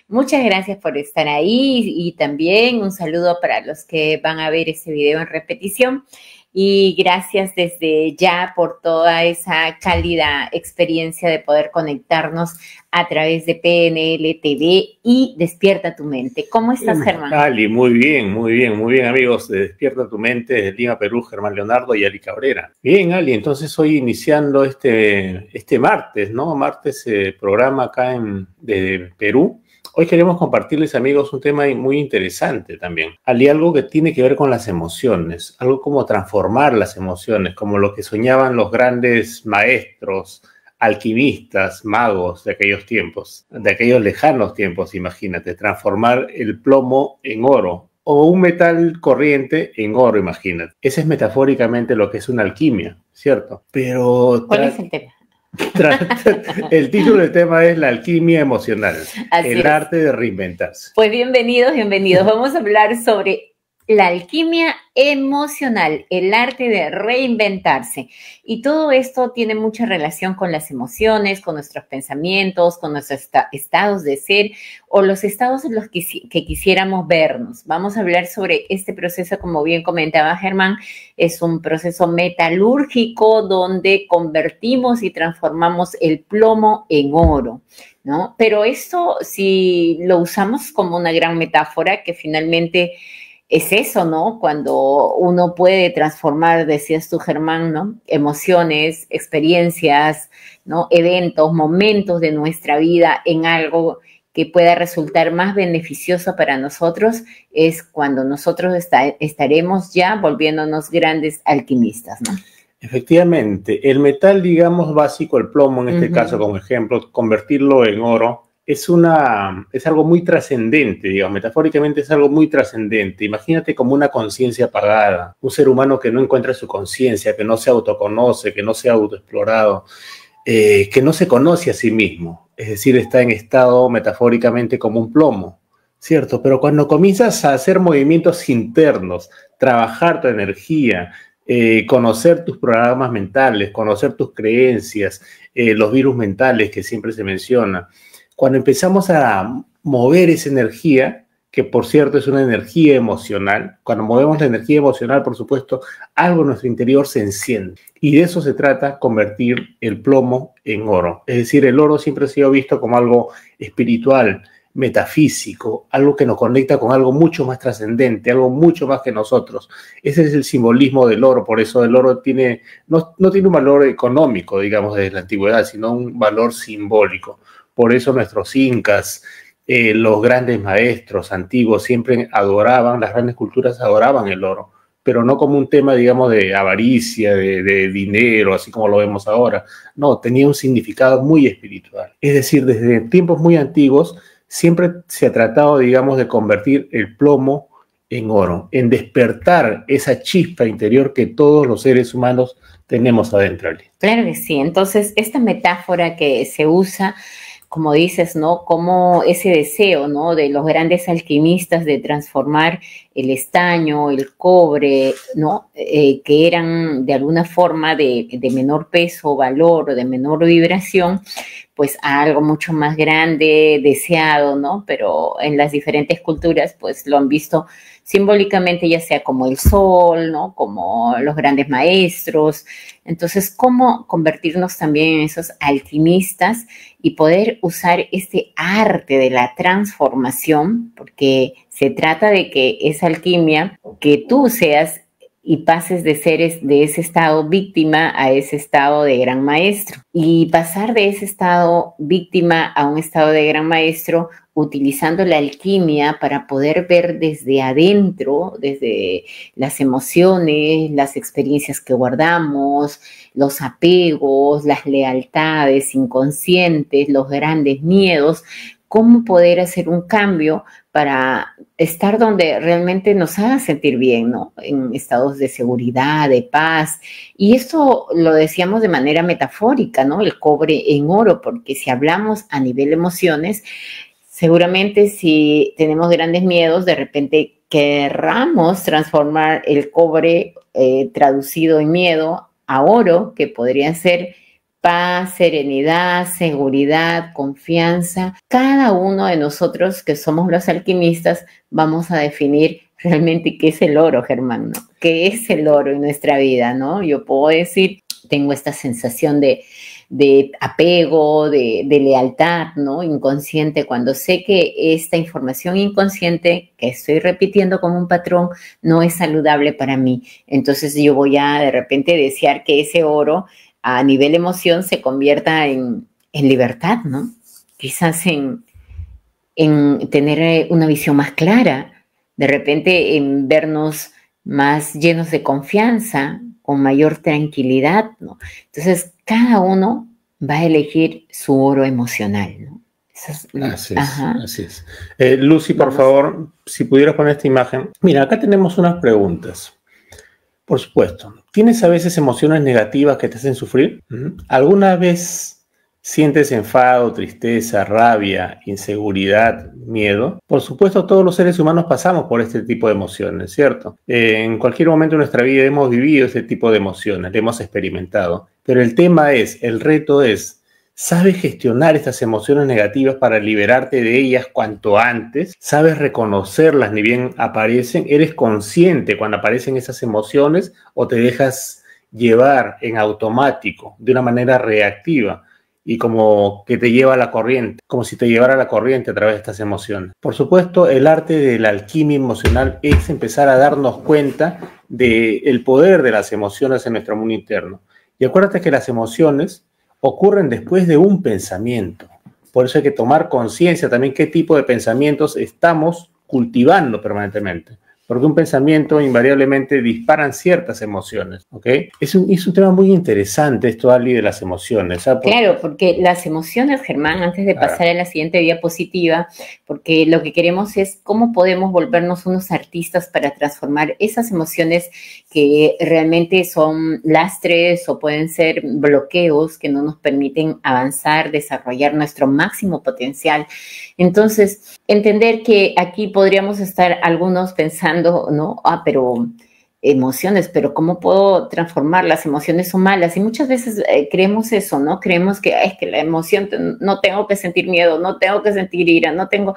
Muchas gracias por estar ahí y también un saludo para los que van a ver este video en repetición. Y gracias desde ya por toda esa cálida experiencia de poder conectarnos a través de PNL TV y Despierta tu Mente. ¿Cómo estás, Germán? Ali, muy bien, muy bien, muy bien, amigos de Despierta tu Mente, de Lima, Perú, Germán Leonardo y Ali Cabrera. Bien, Ali, entonces hoy iniciando este martes, ¿no? Martes, programa acá de Perú. Hoy queremos compartirles, amigos, un tema muy interesante también. Ali, algo que tiene que ver con las emociones, algo como transformar las emociones, como lo que soñaban los grandes maestros, alquimistas, magos de aquellos tiempos, de aquellos lejanos tiempos, imagínate, transformar el plomo en oro o un metal corriente en oro, imagínate. Ese es metafóricamente lo que es una alquimia, ¿cierto? Pero ¿cuál es el tema? El título del tema es la alquimia emocional, el arte de reinventarse. Pues bienvenidos, bienvenidos. Vamos a hablar sobre la alquimia emocional, el arte de reinventarse. Y todo esto tiene mucha relación con las emociones, con nuestros pensamientos, con nuestros estados de ser o los estados en los que quisiéramos vernos. Vamos a hablar sobre este proceso, como bien comentaba Germán, es un proceso metalúrgico donde convertimos y transformamos el plomo en oro, ¿no? Pero esto, si lo usamos como una gran metáfora, que finalmente es eso, ¿no? Cuando uno puede transformar, decías tú, Germán, ¿no? Emociones, experiencias, ¿no? Eventos, momentos de nuestra vida en algo que pueda resultar más beneficioso para nosotros, es cuando nosotros estaremos ya volviéndonos grandes alquimistas, ¿no? Efectivamente, el metal, digamos, básico, el plomo en este caso, como ejemplo, convertirlo en oro, es algo muy trascendente, digamos, metafóricamente es algo muy trascendente. Imagínate como una conciencia apagada, un ser humano que no encuentra su conciencia, que no se autoconoce, que no se ha autoexplorado, que no se conoce a sí mismo, es decir, está en estado metafóricamente como un plomo, ¿cierto? Pero cuando comienzas a hacer movimientos internos, trabajar tu energía, conocer tus programas mentales, conocer tus creencias, los virus mentales que siempre se menciona, cuando empezamos a mover esa energía, que por cierto es una energía emocional, cuando movemos la energía emocional, por supuesto, algo en nuestro interior se enciende. Y de eso se trata, convertir el plomo en oro. Es decir, el oro siempre ha sido visto como algo espiritual, metafísico, algo que nos conecta con algo mucho más trascendente, algo mucho más que nosotros. Ese es el simbolismo del oro, por eso el oro no tiene un valor económico, digamos, desde la antigüedad, sino un valor simbólico. Por eso nuestros incas, los grandes maestros antiguos siempre adoraban, las grandes culturas adoraban el oro, pero no como un tema, digamos, de avaricia, de dinero, así como lo vemos ahora. No, tenía un significado muy espiritual. Es decir, desde tiempos muy antiguos siempre se ha tratado, digamos, de convertir el plomo en oro, en despertar esa chispa interior que todos los seres humanos tenemos adentro. Claro que sí. Entonces, esta metáfora que se usa, como dices, ¿no? Como ese deseo, ¿no? De los grandes alquimistas de transformar el estaño, el cobre, ¿no? Que eran de alguna forma de menor peso, valor o de menor vibración, pues a algo mucho más grande, deseado, ¿no? Pero en las diferentes culturas, pues lo han visto simbólicamente, ya sea como el sol, ¿no? Como los grandes maestros. Entonces, ¿cómo convertirnos también en esos alquimistas y poder usar este arte de la transformación? Porque se trata de que esa alquimia, que tú seas y pases de ser de ese estado víctima a ese estado de gran maestro. Y pasar de ese estado víctima a un estado de gran maestro utilizando la alquimia para poder ver desde adentro, desde las emociones, las experiencias que guardamos, los apegos, las lealtades inconscientes, los grandes miedos, cómo poder hacer un cambio para estar donde realmente nos haga sentir bien, ¿no? En estados de seguridad, de paz. Y esto lo decíamos de manera metafórica, ¿no? El cobre en oro, porque si hablamos a nivel emociones, seguramente si tenemos grandes miedos, de repente querramos transformar el cobre traducido en miedo a oro, que podría ser paz, serenidad, seguridad, confianza. Cada uno de nosotros que somos los alquimistas vamos a definir realmente qué es el oro, Germán, ¿no? ¿Qué es el oro en nuestra vida, ¿no? Yo puedo decir, tengo esta sensación de apego, de lealtad, ¿no? Inconsciente, cuando sé que esta información inconsciente que estoy repitiendo como un patrón no es saludable para mí. Entonces yo voy a de repente desear que ese oro a nivel emoción se convierta en libertad, ¿no? Quizás en tener una visión más clara, de repente en vernos más llenos de confianza, con mayor tranquilidad, ¿no? Entonces, cada uno va a elegir su oro emocional, ¿no? Así es, así es. Lucy, por favor, si pudieras poner esta imagen. Mira, acá tenemos unas preguntas. Por supuesto, ¿tienes a veces emociones negativas que te hacen sufrir? ¿Alguna vez sientes enfado, tristeza, rabia, inseguridad, miedo? Por supuesto, todos los seres humanos pasamos por este tipo de emociones, ¿cierto? En cualquier momento de nuestra vida hemos vivido este tipo de emociones, lo hemos experimentado. Pero el tema es, el reto es, ¿sabes gestionar estas emociones negativas para liberarte de ellas cuanto antes? ¿Sabes reconocerlas ni bien aparecen? ¿Eres consciente cuando aparecen esas emociones o te dejas llevar en automático, de una manera reactiva? Y como que te lleva a la corriente, como si te llevara a la corriente a través de estas emociones. Por supuesto, el arte de la alquimia emocional es empezar a darnos cuenta del poder de las emociones en nuestro mundo interno. Y acuérdate que las emociones ocurren después de un pensamiento. Por eso hay que tomar conciencia también qué tipo de pensamientos estamos cultivando permanentemente. Porque un pensamiento invariablemente disparan ciertas emociones, ¿ok? Es un tema muy interesante esto, Ali, de las emociones. ¿Sabes? Claro, porque las emociones, Germán, antes de pasar a la siguiente diapositiva, porque lo que queremos es cómo podemos volvernos unos artistas para transformar esas emociones que realmente son lastres o pueden ser bloqueos que no nos permiten avanzar, desarrollar nuestro máximo potencial. Entonces, entender que aquí podríamos estar algunos pensando, ¿no? Pero emociones, pero ¿cómo puedo transformar? Las emociones son malas y muchas veces creemos eso, ¿no? Creemos que es que la emoción, no tengo que sentir miedo, no tengo que sentir ira, no tengo...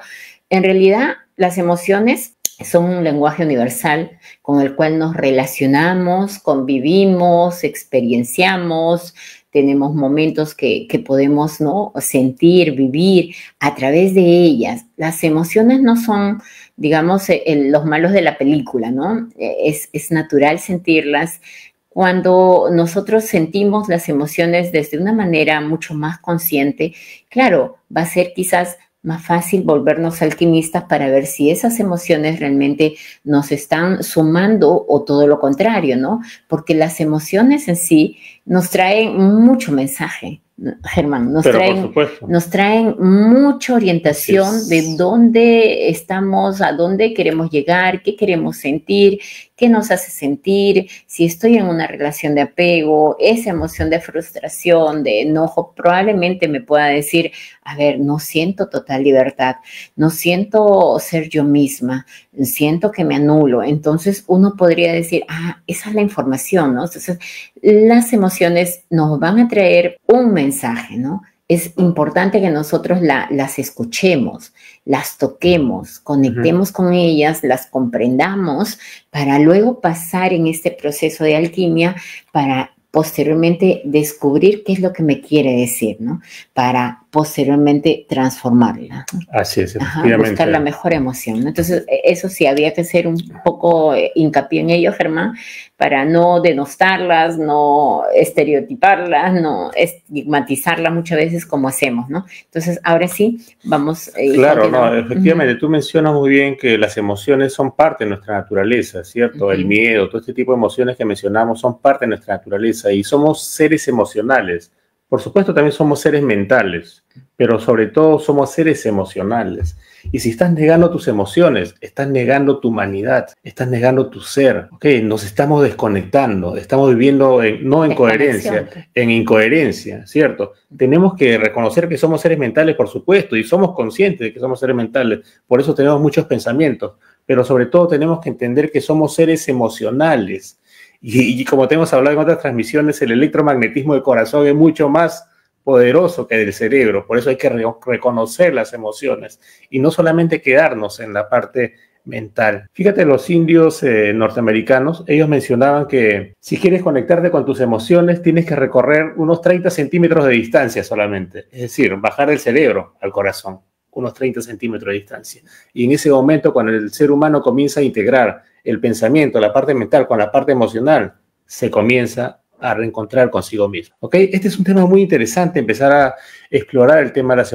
En realidad, las emociones son un lenguaje universal con el cual nos relacionamos, convivimos, experienciamos, tenemos momentos que podemos, ¿no?, sentir, vivir a través de ellas. Las emociones no son, digamos, los malos de la película, ¿no? Es natural sentirlas. Cuando nosotros sentimos las emociones desde una manera mucho más consciente, claro, va a ser quizás más fácil volvernos alquimistas para ver si esas emociones realmente nos están sumando o todo lo contrario, ¿no? Porque las emociones en sí nos traen mucho mensaje, Germán, nos traen mucha orientación de dónde estamos, a dónde queremos llegar, qué queremos sentir, qué nos hace sentir, si estoy en una relación de apego, esa emoción de frustración, de enojo, probablemente me pueda decir, a ver, no siento total libertad, no siento ser yo misma, siento que me anulo. Entonces uno podría decir, esa es la información, ¿no? Entonces las emociones nos van a traer un mensaje, ¿no? Es importante que nosotros las escuchemos, las toquemos, conectemos con ellas, las comprendamos para luego pasar en este proceso de alquimia para posteriormente descubrir qué es lo que me quiere decir, ¿no? Para posteriormente transformarla. Así es, efectivamente. Buscar la mejor emoción, ¿no? Entonces, eso sí, había que hacer un poco hincapié en ello, Germán, para no denostarlas, no estereotiparlas, no estigmatizarlas muchas veces como hacemos, ¿no? Entonces, ahora sí, vamos... Claro, no, efectivamente, tú mencionas muy bien que las emociones son parte de nuestra naturaleza, ¿cierto? El miedo, todo este tipo de emociones que mencionamos son parte de nuestra naturaleza y somos seres emocionales. Por supuesto, también somos seres mentales, pero sobre todo somos seres emocionales. Y si estás negando tus emociones, estás negando tu humanidad, estás negando tu ser. Okay, nos estamos desconectando, estamos viviendo no en coherencia, en incoherencia, ¿cierto? Tenemos que reconocer que somos seres mentales, por supuesto, y somos conscientes de que somos seres mentales. Por eso tenemos muchos pensamientos, pero sobre todo tenemos que entender que somos seres emocionales. Y como te hemos hablado en otras transmisiones, el electromagnetismo del corazón es mucho más poderoso que del cerebro. Por eso hay que reconocer las emociones y no solamente quedarnos en la parte mental. Fíjate, los indios norteamericanos, ellos mencionaban que si quieres conectarte con tus emociones, tienes que recorrer unos 30 centímetros de distancia solamente. Es decir, bajar el cerebro al corazón, unos 30 centímetros de distancia. Y en ese momento, cuando el ser humano comienza a integrar el pensamiento, la parte mental con la parte emocional, se comienza a reencontrar consigo mismo. ¿Ok? Este es un tema muy interesante, empezar a explorar el tema de las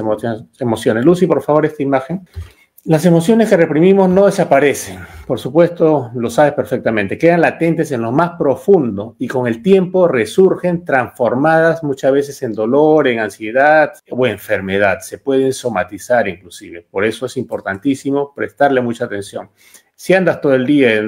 emociones. Lucy, por favor, esta imagen. Las emociones que reprimimos no desaparecen, por supuesto, lo sabes perfectamente, quedan latentes en lo más profundo y con el tiempo resurgen transformadas muchas veces en dolor, en ansiedad o enfermedad, se pueden somatizar inclusive, por eso es importantísimo prestarle mucha atención. Si andas todo el día,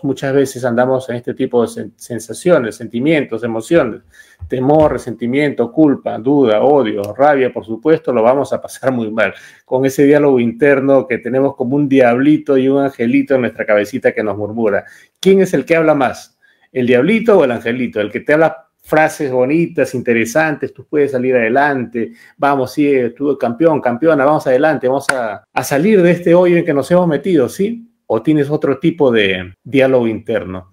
muchas veces andamos en este tipo de sensaciones, sentimientos, emociones, temor, resentimiento, culpa, duda, odio, rabia, por supuesto, lo vamos a pasar muy mal. Con ese diálogo interno que tenemos como un diablito y un angelito en nuestra cabecita que nos murmura. ¿Quién es el que habla más? ¿El diablito o el angelito? El que te habla frases bonitas, interesantes, tú puedes salir adelante, vamos, sí, tú campeón, campeona, vamos adelante, vamos a salir de este hoyo en que nos hemos metido, ¿sí? ¿O tienes otro tipo de diálogo interno?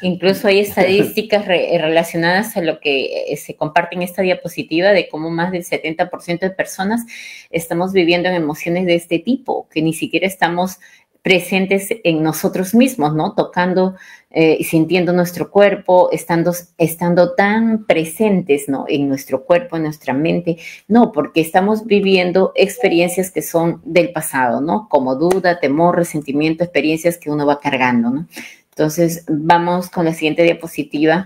Incluso hay estadísticas relacionadas a lo que se comparte en esta diapositiva de cómo más del 70% de personas estamos viviendo en emociones de este tipo, que ni siquiera estamos presentes en nosotros mismos, ¿no? Tocando y sintiendo nuestro cuerpo, estando tan presentes, ¿no? En nuestro cuerpo, en nuestra mente. No, porque estamos viviendo experiencias que son del pasado, ¿no? Como duda, temor, resentimiento, experiencias que uno va cargando, ¿no? Entonces, vamos con la siguiente diapositiva.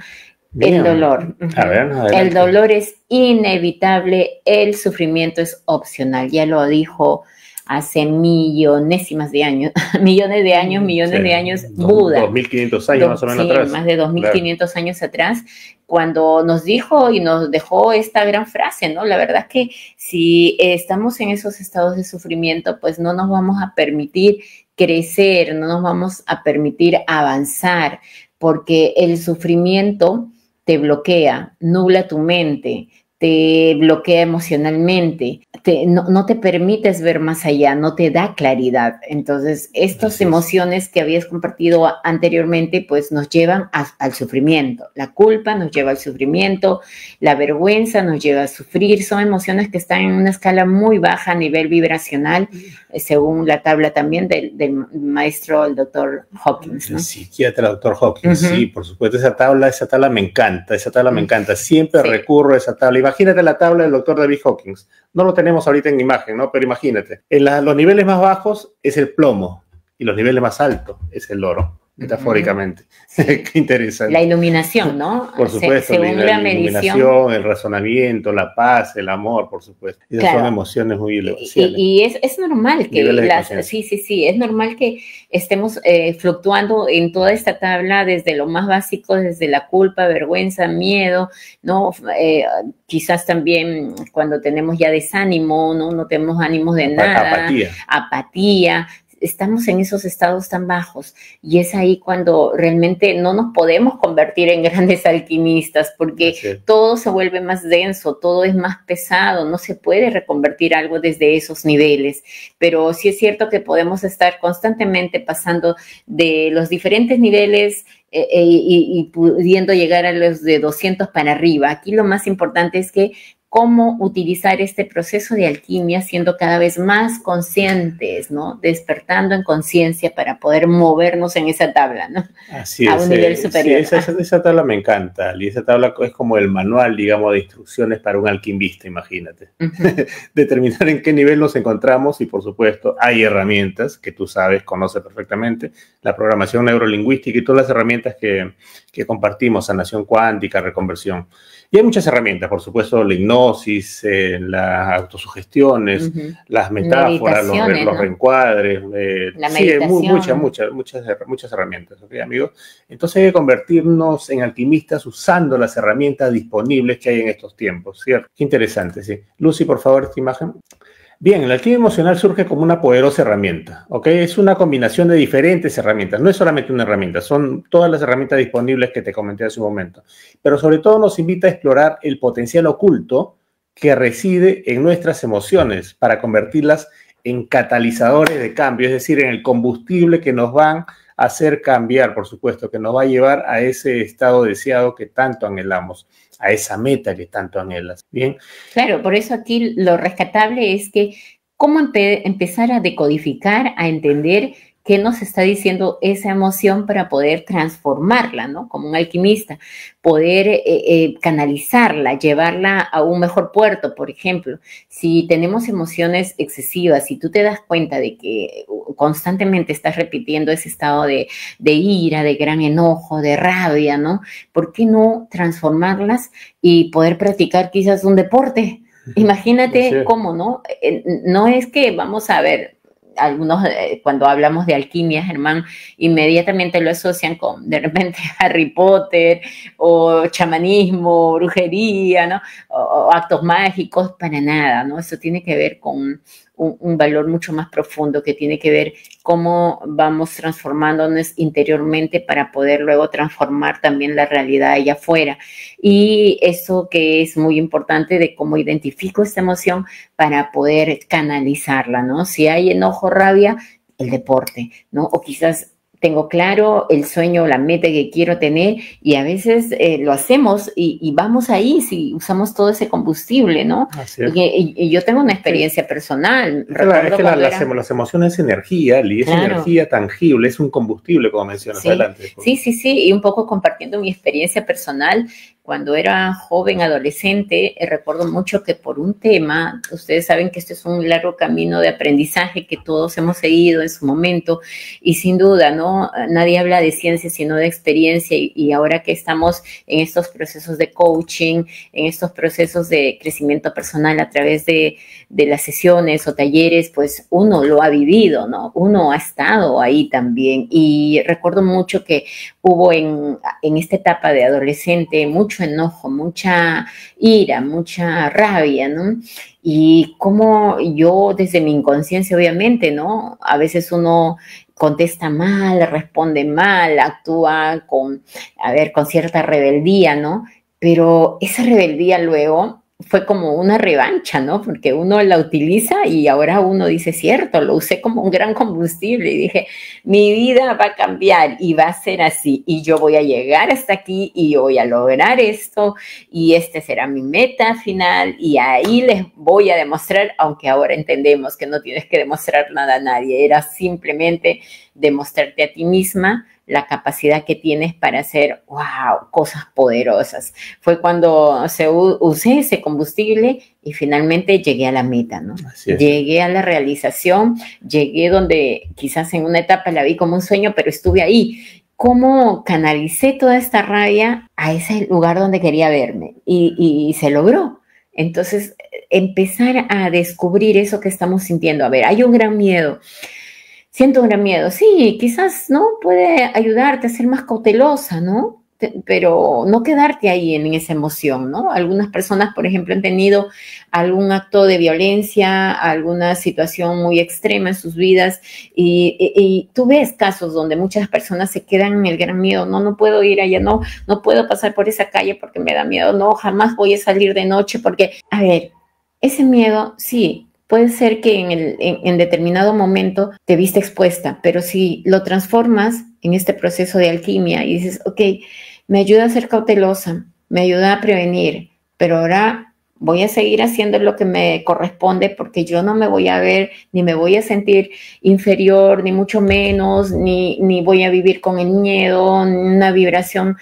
Bien. El dolor. A ver, adelante. El dolor es inevitable, el sufrimiento es opcional. Ya lo dijo hace millones de años, millones de años, Buda. 2.500 años más o menos atrás. Más de 2.500 claro. años atrás, cuando nos dijo y nos dejó esta gran frase, ¿no? La verdad es que si estamos en esos estados de sufrimiento, pues no nos vamos a permitir crecer, no nos vamos a permitir avanzar, porque el sufrimiento te bloquea, nubla tu mente, te bloquea emocionalmente, no te permites ver más allá, no te da claridad. Entonces, estas emociones que habías compartido anteriormente, pues nos llevan al sufrimiento. La culpa nos lleva al sufrimiento, la vergüenza nos lleva a sufrir. Son emociones que están en una escala muy baja a nivel vibracional, según la tabla también del maestro, el doctor Hawkins, ¿no? El psiquiatra, doctor Hawkins, sí, por supuesto. Esa tabla me encanta, me encanta. Siempre recurro a esa tabla. Imagínate la tabla del doctor David Hawkins. No lo tenemos ahorita en imagen, ¿no? Pero imagínate. Los niveles más bajos es el plomo y los niveles más altos es el oro, metafóricamente. Sí. Qué interesante. La iluminación, ¿no? Por supuesto, según la iluminación, el razonamiento, la paz, el amor, por supuesto. Esas claro. Son emociones muy elevadas. Y es normal que es normal que estemos fluctuando en toda esta tabla desde lo más básico, desde la culpa, vergüenza, miedo, ¿no? Quizás también cuando tenemos ya desánimo, no tenemos ánimos de nada. Apatía. Estamos en esos estados tan bajos y es ahí cuando realmente no nos podemos convertir en grandes alquimistas porque todo se vuelve más denso, todo es más pesado, no se puede reconvertir algo desde esos niveles, pero sí es cierto que podemos estar constantemente pasando de los diferentes niveles y pudiendo llegar a los de 200 para arriba. Aquí lo más importante es que cómo utilizar este proceso de alquimia siendo cada vez más conscientes, ¿no? Despertando en conciencia para poder movernos en esa tabla, ¿no? Así es. A un nivel superior. Sí, esa tabla me encanta, y esa tabla es como el manual, digamos, de instrucciones para un alquimista, imagínate. Determinar en qué nivel nos encontramos y, por supuesto, hay herramientas que tú sabes, conoces perfectamente, la programación neurolingüística y todas las herramientas que compartimos, sanación cuántica, reconversión. Y hay muchas herramientas, por supuesto, la hipnosis, las autosugestiones, las metáforas, los reencuadres. Sí, muchas herramientas, ¿ok, amigos? Entonces hay que convertirnos en alquimistas usando las herramientas disponibles que hay en estos tiempos, ¿cierto? Qué interesante, sí. Lucy, por favor, esta imagen. Bien, la alquimia emocional surge como una poderosa herramienta, ¿ok? Es una combinación de diferentes herramientas, no es solamente una herramienta, son todas las herramientas disponibles que te comenté hace un momento, pero sobre todo nos invita a explorar el potencial oculto que reside en nuestras emociones para convertirlas en catalizadores de cambio, es decir, en el combustible que nos van a hacer cambiar, por supuesto, que nos va a llevar a ese estado deseado que tanto anhelamos, a esa meta que tanto anhelas. Bien. Claro, por eso aquí lo rescatable es que cómo empezar a decodificar, a entender qué nos está diciendo esa emoción para poder transformarla, ¿no? Como un alquimista, poder canalizarla, llevarla a un mejor puerto, por ejemplo. Si tenemos emociones excesivas, si tú te das cuenta de que constantemente estás repitiendo ese estado de ira, de gran enojo, de rabia, ¿no? ¿Por qué no transformarlas y poder practicar quizás un deporte? Imagínate cómo, ¿no? No es que vamos a ver, algunos cuando hablamos de alquimia, Germán, inmediatamente lo asocian con de repente Harry Potter o chamanismo, brujería, ¿no? O actos mágicos, para nada, ¿no? Eso tiene que ver con un valor mucho más profundo que tiene que ver cómo vamos transformándonos interiormente para poder luego transformar también la realidad allá afuera. Y eso que es muy importante de cómo identifico esta emoción para poder canalizarla, ¿no? Si hay enojo, rabia, el deporte, ¿no? O quizás tengo claro el sueño, la meta que quiero tener y a veces lo hacemos y vamos ahí si usamos todo ese combustible, ¿no? Así es. Y yo tengo una experiencia personal. Es que las emociones es energía, y es energía tangible, es un combustible, como mencionas. Sí. Adelante. Sí, y un poco compartiendo mi experiencia personal. Cuando era joven, adolescente, recuerdo mucho que por un tema, ustedes saben que este es un largo camino de aprendizaje que todos hemos seguido en su momento y sin duda, ¿no? Nadie habla de ciencia sino de experiencia y ahora que estamos en estos procesos de coaching, en estos procesos de crecimiento personal a través de las sesiones o talleres, pues uno lo ha vivido, ¿no? Uno ha estado ahí también y recuerdo mucho que hubo en esta etapa de adolescente mucho enojo, mucha ira, mucha rabia, ¿no? Y como yo desde mi inconsciencia, obviamente, ¿no? A veces uno contesta mal, responde mal, actúa con cierta rebeldía, ¿no? Pero esa rebeldía luego fue como una revancha, ¿no? Porque uno la utiliza y ahora uno dice, cierto, lo usé como un gran combustible y dije, mi vida va a cambiar y va a ser así y yo voy a llegar hasta aquí y voy a lograr esto y este será mi meta final y ahí les voy a demostrar, aunque ahora entendemos que no tienes que demostrar nada a nadie, era simplemente demostrarte a ti misma la capacidad que tienes para hacer, wow, cosas poderosas. Fue cuando usé ese combustible y finalmente llegué a la meta, ¿no? Llegué a la realización, llegué donde quizás en una etapa la vi como un sueño, pero estuve ahí. ¿Cómo canalicé toda esta rabia a ese lugar donde quería verme? Y se logró. Entonces, empezar a descubrir eso que estamos sintiendo. A ver, hay un gran miedo. Siento un gran miedo. Sí, quizás, ¿no? Puede ayudarte a ser más cautelosa, ¿no? Pero no quedarte ahí en esa emoción, ¿no? Algunas personas, por ejemplo, han tenido algún acto de violencia, alguna situación muy extrema en sus vidas y tú ves casos donde muchas personas se quedan en el gran miedo, no puedo ir allá, no puedo pasar por esa calle porque me da miedo, no, jamás voy a salir de noche porque, a ver, ese miedo, sí, puede ser que en determinado momento te viste expuesta, pero si lo transformas en este proceso de alquimia y dices, ok, me ayuda a ser cautelosa, me ayuda a prevenir, pero ahora voy a seguir haciendo lo que me corresponde porque yo no me voy a ver, ni me voy a sentir inferior, ni mucho menos, ni voy a vivir con el miedo, una vibración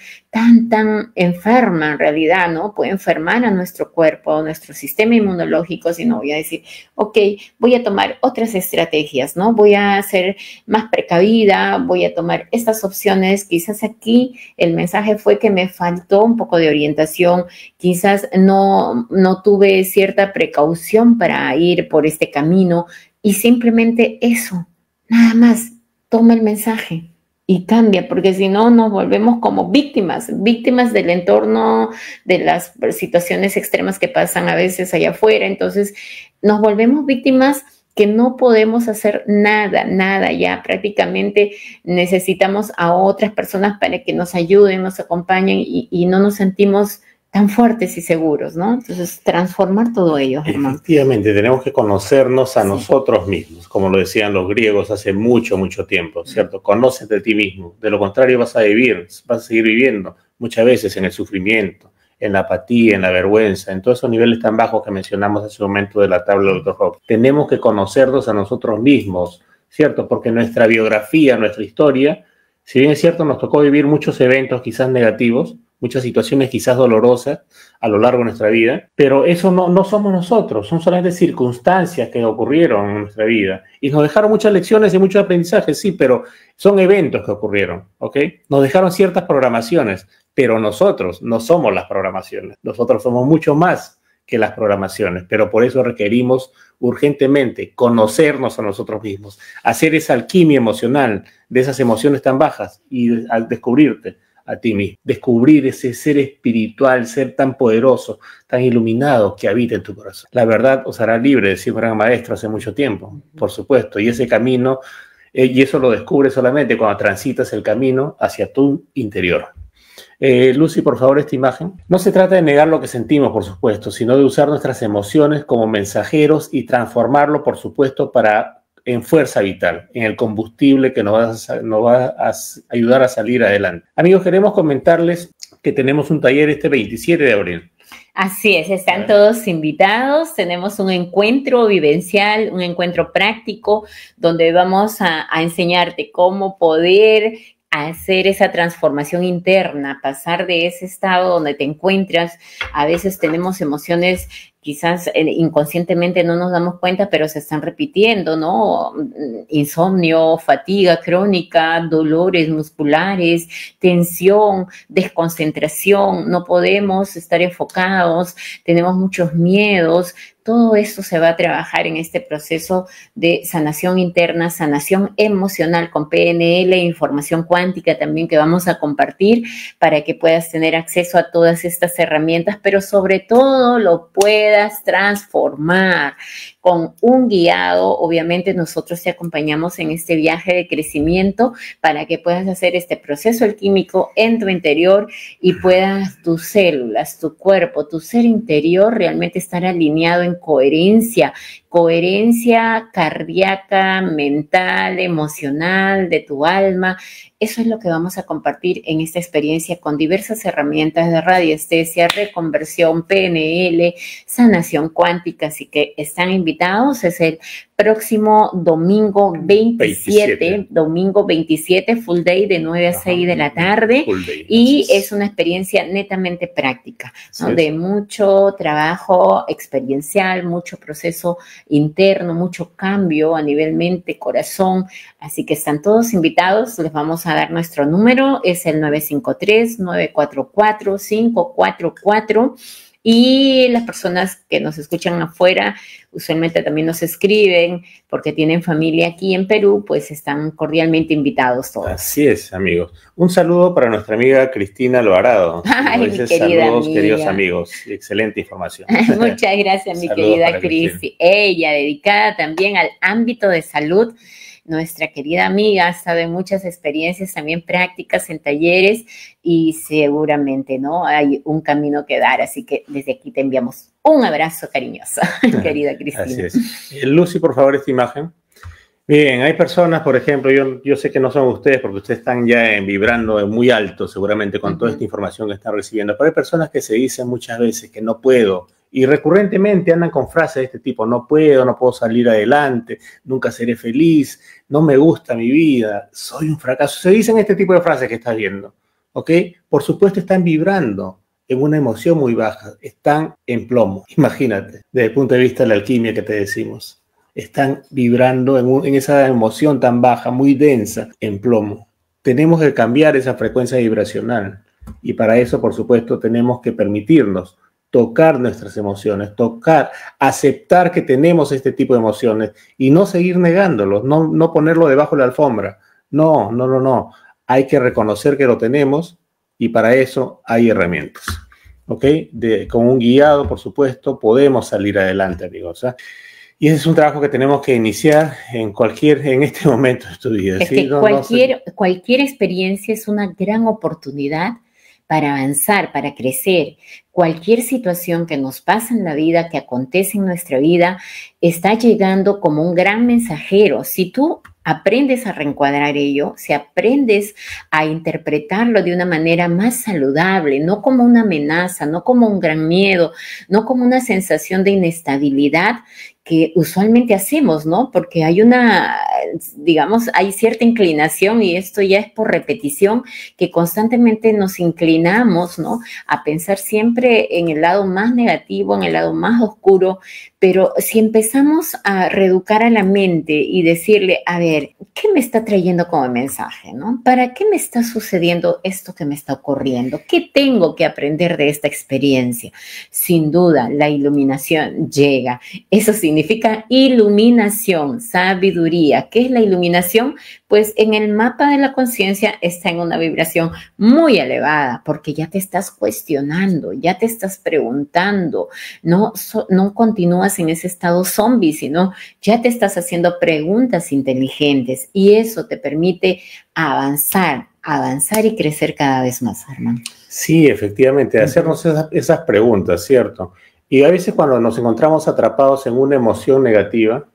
tan enferma en realidad, ¿no? Puede enfermar a nuestro cuerpo, a nuestro sistema inmunológico, si no voy a decir, ok, voy a tomar otras estrategias, ¿no? Voy a ser más precavida, voy a tomar estas opciones. Quizás aquí el mensaje fue que me faltó un poco de orientación, quizás no tuve cierta precaución para ir por este camino y simplemente eso, nada más, toma el mensaje. y cambia, porque si no nos volvemos como víctimas del entorno, de las situaciones extremas que pasan a veces allá afuera. Entonces nos volvemos víctimas que no podemos hacer nada, ya prácticamente necesitamos a otras personas para que nos ayuden, nos acompañen y no nos sentimos tan fuertes y seguros, ¿no? Entonces, transformar todo ello, Germán. Efectivamente, tenemos que conocernos a nosotros mismos, como lo decían los griegos hace mucho tiempo, ¿cierto? Conócete a ti mismo, de lo contrario vas a seguir viviendo muchas veces en el sufrimiento, en la apatía, en la vergüenza, en todos esos niveles tan bajos que mencionamos hace un momento de la tabla del Dr. Rock. Tenemos que conocernos a nosotros mismos, ¿cierto? Porque nuestra biografía, nuestra historia, si bien es cierto, nos tocó vivir muchos eventos quizás negativos, muchas situaciones quizás dolorosas a lo largo de nuestra vida, pero eso no somos nosotros, son solamente circunstancias que ocurrieron en nuestra vida y nos dejaron muchas lecciones y muchos aprendizajes, sí, pero son eventos que ocurrieron, ¿ok? Nos dejaron ciertas programaciones, pero nosotros no somos las programaciones, nosotros somos mucho más que las programaciones, pero por eso requerimos urgentemente conocernos a nosotros mismos, hacer esa alquimia emocional de esas emociones tan bajas y al descubrirte a ti mismo, descubrir ese ser espiritual, ser tan poderoso, tan iluminado que habita en tu corazón. La verdad os hará libre, decía un gran maestro hace mucho tiempo, por supuesto, y ese camino, y eso lo descubres solamente cuando transitas el camino hacia tu interior. Lucy, por favor, esta imagen. No se trata de negar lo que sentimos, por supuesto, sino de usar nuestras emociones como mensajeros y transformarlo, por supuesto, en fuerza vital, en el combustible que nos va a ayudar a salir adelante. Amigos, queremos comentarles que tenemos un taller este 27 de abril. Así es, están todos invitados. Tenemos un encuentro vivencial, un encuentro práctico, donde vamos a enseñarte cómo poder hacer esa transformación interna, pasar de ese estado donde te encuentras. A veces tenemos emociones, quizás inconscientemente no nos damos cuenta, pero se están repitiendo, ¿no? Insomnio, fatiga crónica, dolores musculares, tensión, desconcentración, no podemos estar enfocados, tenemos muchos miedos. Todo esto se va a trabajar en este proceso de sanación interna, sanación emocional con PNL, información cuántica también que vamos a compartir para que puedas tener acceso a todas estas herramientas, pero sobre todo lo puedas transformar con un guiado. Obviamente nosotros te acompañamos en este viaje de crecimiento para que puedas hacer este proceso alquímico en tu interior y puedas tus células, tu cuerpo, tu ser interior realmente estar alineado en coherencia cardíaca, mental, emocional, de tu alma. Eso es lo que vamos a compartir en esta experiencia con diversas herramientas de radiestesia, reconversión, PNL, sanación cuántica. Así que están invitados. Es el próximo domingo 27, domingo 27, full day de 9 a 6 de la tarde. Y es una experiencia netamente práctica, ¿no? De mucho trabajo experiencial, mucho proceso interno, mucho cambio a nivel mente, corazón. Así que están todos invitados. Les vamos a dar nuestro número, es el 953-944-544. Y las personas que nos escuchan afuera usualmente también nos escriben porque tienen familia aquí en Perú, pues están cordialmente invitados todos. Así es, amigos. Un saludo para nuestra amiga Cristina Alvarado. Ay, mi querida saludos, amiga. Queridos amigos. Excelente información. Muchas gracias, mi querida Cristi. Ella dedicada también al ámbito de salud. Nuestra querida amiga ha estado en muchas experiencias también prácticas en talleres y seguramente, ¿no? Hay un camino que dar, así que desde aquí te enviamos un abrazo cariñoso, querida Cristina. Así es. Lucy, por favor, esta imagen. Bien, hay personas, por ejemplo, yo sé que no son ustedes porque ustedes están ya vibrando muy alto seguramente con toda esta información que están recibiendo, pero hay personas que se dicen muchas veces que no puedo y recurrentemente andan con frases de este tipo: no puedo salir adelante, nunca seré feliz, no me gusta mi vida, soy un fracaso. Se dicen este tipo de frases que estás viendo, ¿ok? Por supuesto están vibrando en una emoción muy baja, están en plomo. Imagínate, desde el punto de vista de la alquimia que te decimos. Están vibrando en esa emoción tan baja, muy densa, en plomo. Tenemos que cambiar esa frecuencia vibracional y para eso, por supuesto, tenemos que permitirnos tocar nuestras emociones, aceptar que tenemos este tipo de emociones y no seguir negándolos, no ponerlo debajo de la alfombra. No. hay que reconocer que lo tenemos y para eso hay herramientas. ¿Ok? Con un guiado, por supuesto, podemos salir adelante, amigos. Y ese es un trabajo que tenemos que iniciar en este momento de tu vida. Es ¿sí? que cualquier experiencia es una gran oportunidad para avanzar, para crecer. Cualquier situación que nos pasa en la vida, que acontece en nuestra vida, está llegando como un gran mensajero. Si tú aprendes a reencuadrar ello, si aprendes a interpretarlo de una manera más saludable, no como una amenaza, no como un gran miedo, no como una sensación de inestabilidad que usualmente hacemos, ¿no? Porque hay digamos, hay cierta inclinación, y esto ya es por repetición, que constantemente nos inclinamos, ¿no? A pensar siempre en el lado más negativo, en el lado más oscuro, pero si empezamos a reeducar a la mente y decirle, a ver, ¿qué me está trayendo como mensaje, no? ¿Para qué me está sucediendo esto que me está ocurriendo? ¿Qué tengo que aprender de esta experiencia? Sin duda, la iluminación llega. Eso significa iluminación, sabiduría. ¿Qué es la iluminación? Pues en el mapa de la conciencia está en una vibración muy elevada, porque ya te estás cuestionando, ya te estás preguntando, no continúas en ese estado zombie, sino ya te estás haciendo preguntas inteligentes, y eso te permite avanzar y crecer cada vez más, Germán. Sí, efectivamente, hacernos esas preguntas, ¿cierto? Y a veces cuando nos encontramos atrapados en una emoción negativa,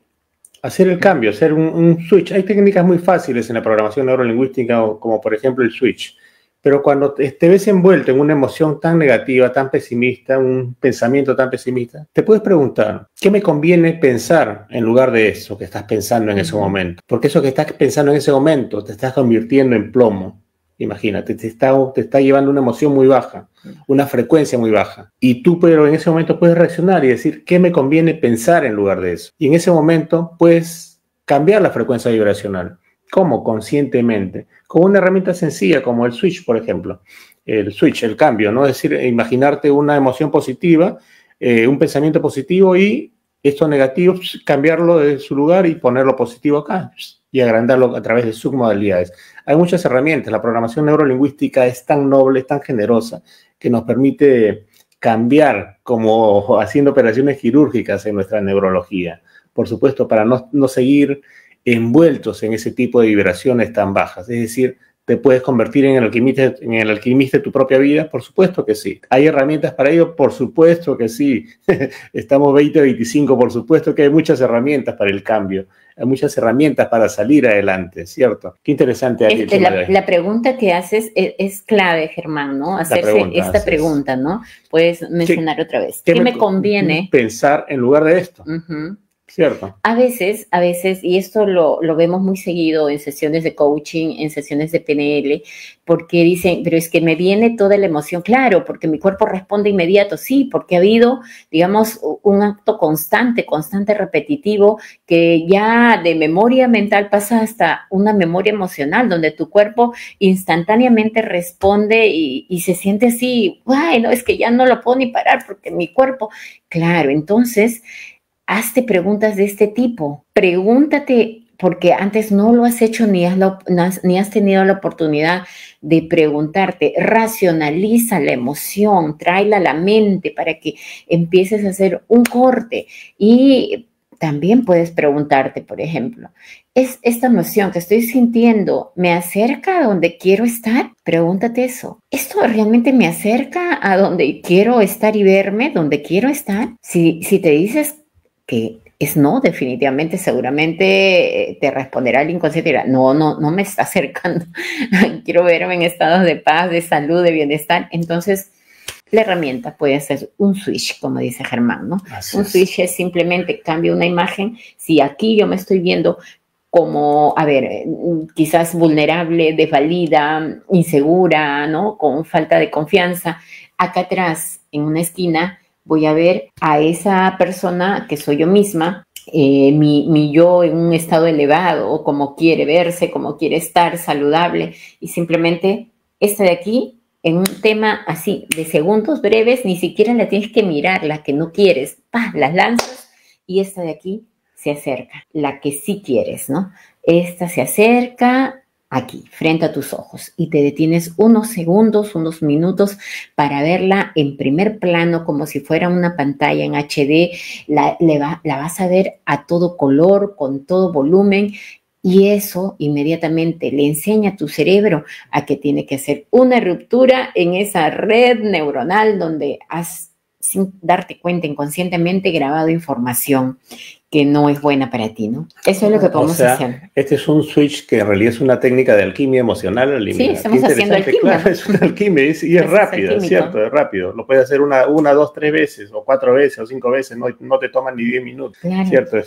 hacer el cambio, hacer un switch. Hay técnicas muy fáciles en la programación neurolingüística, como por ejemplo el switch. Pero cuando te ves envuelto en una emoción tan negativa, tan pesimista, un pensamiento tan pesimista, te puedes preguntar, ¿qué me conviene pensar en lugar de eso que estás pensando en ese momento? Porque eso que estás pensando en ese momento te estás convirtiendo en plomo. Imagínate, te está llevando una emoción muy baja, una frecuencia muy baja. Y tú, pero en ese momento puedes reaccionar y decir, ¿qué me conviene pensar en lugar de eso? Y en ese momento puedes cambiar la frecuencia vibracional. ¿Cómo? Conscientemente. Con una herramienta sencilla como el switch, por ejemplo. El switch, el cambio, ¿no? Es decir, imaginarte una emoción positiva, un pensamiento positivo, y esto negativo, cambiarlo de su lugar y ponerlo positivo acá y agrandarlo a través de submodalidades. Hay muchas herramientas. La programación neurolingüística es tan noble, es tan generosa, que nos permite cambiar como haciendo operaciones quirúrgicas en nuestra neurología. Por supuesto, para no seguir envueltos en ese tipo de vibraciones tan bajas. Es decir, ¿te puedes convertir en el alquimista de tu propia vida? Por supuesto que sí. ¿Hay herramientas para ello? Por supuesto que sí. Estamos 2025, por supuesto que hay muchas herramientas para el cambio. Hay muchas herramientas para salir adelante, ¿cierto? Qué interesante. La pregunta que haces es clave, Germán, ¿no? Hacerse esta pregunta, ¿no? Puedes mencionar otra vez. ¿Qué me conviene pensar en lugar de esto? Cierto. A veces, y esto lo vemos muy seguido en sesiones de coaching, en sesiones de PNL, porque dicen, pero es que me viene toda la emoción, claro, porque mi cuerpo responde inmediato, sí, porque ha habido, digamos, un acto constante, repetitivo, que ya de memoria mental pasa hasta una memoria emocional, donde tu cuerpo instantáneamente responde y se siente así, bueno, es que ya no lo puedo ni parar porque mi cuerpo, claro, entonces hazte preguntas de este tipo. Pregúntate, porque antes no lo has hecho ni has tenido la oportunidad de preguntarte. Racionaliza la emoción, tráela a la mente para que empieces a hacer un corte. Y también puedes preguntarte, por ejemplo, ¿es esta emoción que estoy sintiendo me acerca a donde quiero estar? Pregúntate eso. ¿Esto realmente me acerca a donde quiero estar y verme, donde quiero estar? Si te dices que es no, definitivamente, seguramente te responderá el inconsciente y dirá, no me está acercando, quiero verme en estados de paz, de salud, de bienestar. Entonces, la herramienta puede ser un switch, como dice Germán, ¿no? Un switch es simplemente cambio una imagen. Si aquí yo me estoy viendo como, a ver, quizás vulnerable, desvalida, insegura, ¿no? Con falta de confianza, acá atrás, en una esquina, voy a ver a esa persona que soy yo misma, mi yo en un estado elevado, como quiere verse, como quiere estar saludable, y simplemente esta de aquí, en un tema así de segundos breves, ni siquiera la tienes que mirar, la que no quieres, las lanzas, y esta de aquí se acerca, la que sí quieres, ¿no? Esta se acerca aquí, frente a tus ojos, y te detienes unos segundos, unos minutos para verla en primer plano, como si fuera una pantalla en HD. La vas a ver a todo color, con todo volumen, y eso inmediatamente le enseña a tu cerebro a que tiene que hacer una ruptura en esa red neuronal donde has, sin darte cuenta, inconscientemente grabado información que no es buena para ti, ¿no? Eso es lo que podemos hacer. Este es un switch que en realidad es una técnica de alquimia emocional. Sí, estamos haciendo alquimia. Claro, es una alquimia y es rápido, es cierto, es rápido. Lo puedes hacer una, dos, 3 veces, o 4 veces, o 5 veces, no te toman ni 10 minutos, claro. ¿Cierto?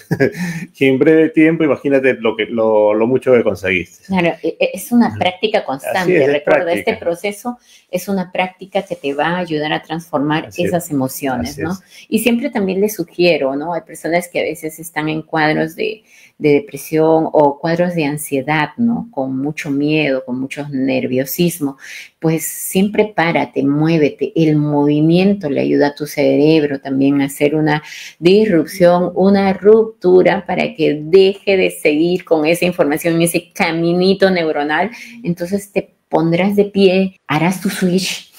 Y en breve tiempo, imagínate lo mucho que conseguiste. Claro, es una práctica constante. Recuerda, este proceso es una práctica que te va a ayudar a transformar esas emociones, ¿no? Y siempre también les sugiero, ¿no? Hay personas que a veces están en cuadros de depresión o cuadros de ansiedad, ¿no? Con mucho miedo, con mucho nerviosismo. Pues siempre párate, muévete. El movimiento le ayuda a tu cerebro también a hacer una disrupción, una ruptura para que deje de seguir con esa información, ese caminito neuronal. Entonces te pondrás de pie, harás tu switch,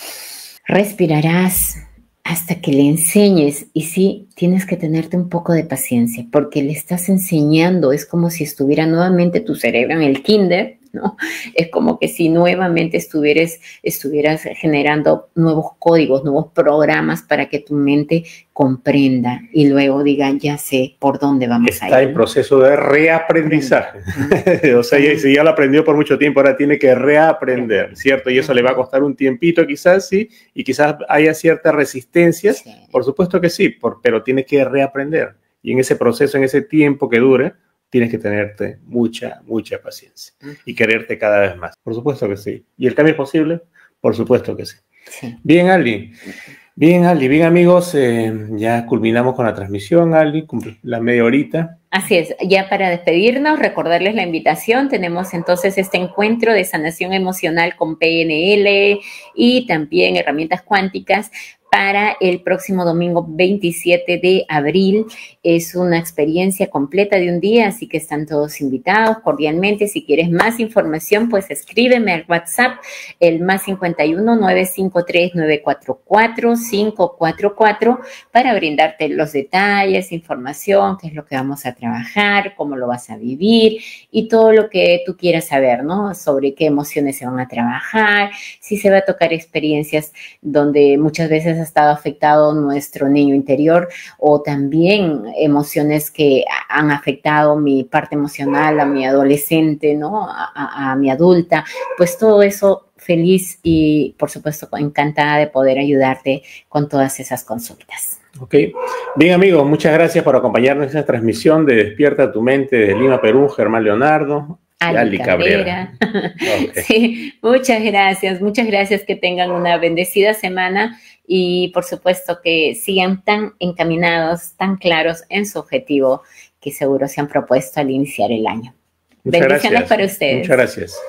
respirarás hasta que le enseñes. Y sí, tienes que tenerte un poco de paciencia porque le estás enseñando. Es como si estuviera nuevamente tu cerebro en el kinder, ¿no? Es como que si nuevamente estuvieras generando nuevos códigos, nuevos programas para que tu mente comprenda y luego diga, ya sé por dónde vamos a ir. Está en proceso de reaprendizaje. O sea, si ya lo aprendió por mucho tiempo, ahora tiene que reaprender, ¿cierto? Y eso le va a costar un tiempito quizás, sí, y quizás haya ciertas resistencias, por supuesto que sí, pero tiene que reaprender. Y en ese proceso, en ese tiempo que dure, tienes que tenerte mucha paciencia y quererte cada vez más. Por supuesto que sí. ¿Y el cambio es posible? Por supuesto que sí. Bien, Ali. Bien, amigos. Ya culminamos con la transmisión, Ali, la media horita. Así es. Ya para despedirnos, recordarles la invitación. Tenemos entonces este encuentro de sanación emocional con PNL y también herramientas cuánticas para el próximo domingo 27 de abril. Es una experiencia completa de un día, así que están todos invitados cordialmente. Si quieres más información, pues escríbeme al WhatsApp, el +51 953 944 544 para brindarte los detalles, información, qué es lo que vamos a trabajar, cómo lo vas a vivir y todo lo que tú quieras saber, ¿no? Sobre qué emociones se van a trabajar, si se va a tocar experiencias donde muchas veces ha estado afectado nuestro niño interior o también emociones que han afectado mi parte emocional, a mi adolescente, ¿no? A mi adulta, pues todo eso feliz y por supuesto encantada de poder ayudarte con todas esas consultas. Ok. Bien, amigos, muchas gracias por acompañarnos en esta transmisión de Despierta tu Mente de Lima, Perú, Germán Leonardo. Ali Cabrera. Okay. Sí, muchas gracias, que tengan una bendecida semana y por supuesto que sigan tan encaminados, tan claros en su objetivo que seguro se han propuesto al iniciar el año. Bendiciones para ustedes. Muchas gracias.